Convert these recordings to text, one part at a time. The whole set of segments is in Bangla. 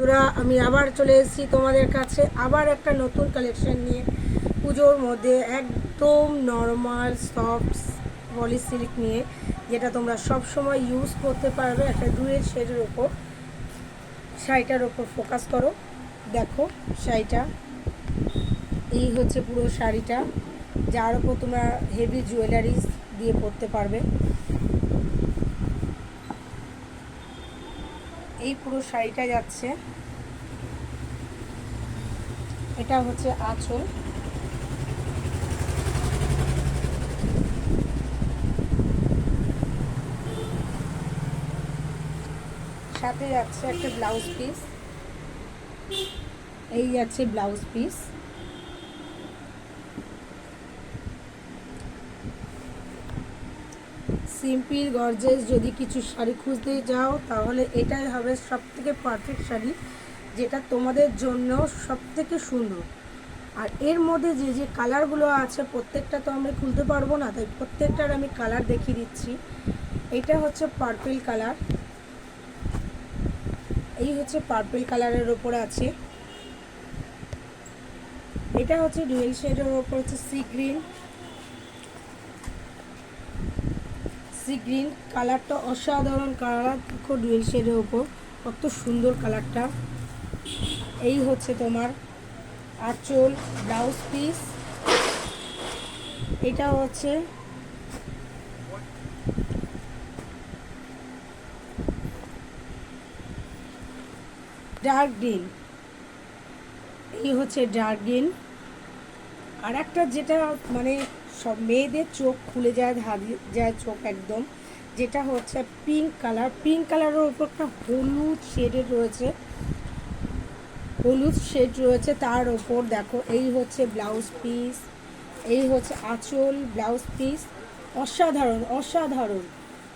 বন্ধুরা, আমি আবার চলে এসেছি তোমাদের কাছে আবার একটা নতুন কালেকশন নিয়ে। পুজোর মধ্যে একদম নর্মাল সফট পলিসিল্ক নিয়ে, যেটা তোমরা সব সময় ইউজ করতে পারবে। একটা ডুয়েল শেডের ওপর শাড়িটার ওপর ফোকাস করো, দেখো শাড়িটা এই হচ্ছে পুরো শাড়িটা, যার ওপর তোমরা হেভি জুয়েলারিজ দিয়ে পরতে পারবে। এই পুরো শাড়িটা যাচ্ছে, এটা হচ্ছে আঁচল, সাথে যাচ্ছে একটা ব্লাউজ পিস, এই যাচ্ছে ব্লাউজ পিস। সিম্পল গর্জেস যদি কিছু শাড়ি খুঁজতে যাও তাহলে এটাই হবে সবথেকে পারফেক্ট শাড়ি, যেটা তোমাদের জন্য সবথেকে সুন্দর। আর এর মধ্যে যে যে কালারগুলো আছে প্রত্যেকটা তো আমরা খুলতে পারবো না, তাই প্রত্যেকটার আমি কালার দেখিয়ে দিচ্ছি। এটা হচ্ছে পার্পল কালার, এই হচ্ছে পার্পল কালারের ওপরে আছে। এটা হচ্ছে ডুয়েল শেডের ওপর হচ্ছে সি গ্রিন। সি গ্রিন কালারটা অসাধারণ কালার, দেখো ডুয়েল শেডের ওপর কত সুন্দর কালারটা। এই হচ্ছে তোমার আঁচল, ব্লাউজ পিস। এটা হচ্ছে ডার্ক গ্রিন, এই হচ্ছে ডার্ক গ্রিন। আর একটা যেটা মানে সব মেয়েদের চোখ খুলে যায়, হারিয়ে যায় চোখ একদম, যেটা হচ্ছে পিঙ্ক কালার। পিঙ্ক কালারের উপর একটা হলুদ শেডের রয়েছে, হলুদ শেড রয়েছে তার ওপর দেখো এই হচ্ছে ব্লাউজ পিস, এই হচ্ছে আঁচল, ব্লাউজ পিস। অসাধারণ অসাধারণ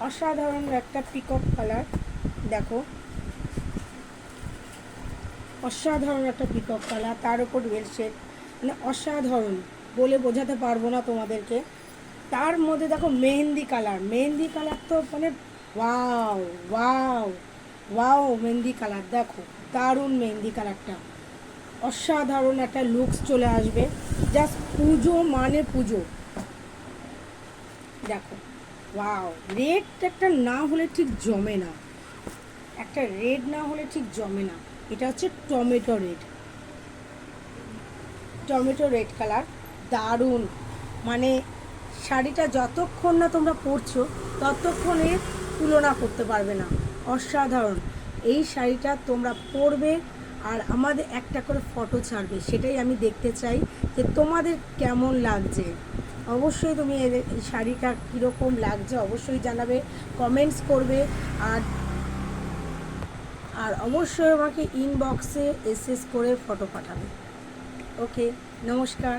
অসাধারণ একটা পিকক কালার, দেখো অসাধারণ একটা পিকক কালার, তার উপর ডুয়েল শেড, মানে অসাধারণ বলে বোঝাতে পারবো না তোমাদেরকে। তার মধ্যে দেখো মেহেন্দি কালার, মেহেন্দি কালার তো মানে wow wow wow, mehndi colour দেখো, দারুণ মেহেন্দি কালারটা, অসাধারণ একটা লুকস চলে আসবে। জাস্ট পুজো মানে পুজো, দেখো ওয়াও। রেড একটা না হলে ঠিক জমে না, একটা রেড না হলে ঠিক জমে না। এটা হচ্ছে tomato red, tomato red colour, দারুণ। মানে শাড়িটা যতক্ষণ না তোমরা পরছো ততক্ষণে তুলনা করতে পারবে না, অসাধারণ। এই শাড়িটা তোমরা পরবে আর আমাদের একটা করে ফটো ছাড়বে, সেটাই আমি দেখতে চাই যে তোমাদের কেমন লাগছে। অবশ্যই তুমি এই শাড়িটা কীরকম লাগছে অবশ্যই জানাবে, কমেন্টস করবে। আর আর অবশ্যই আমাকে ইনবক্সে এসএস করে ফটো পাঠাবে। ওকে, নমস্কার।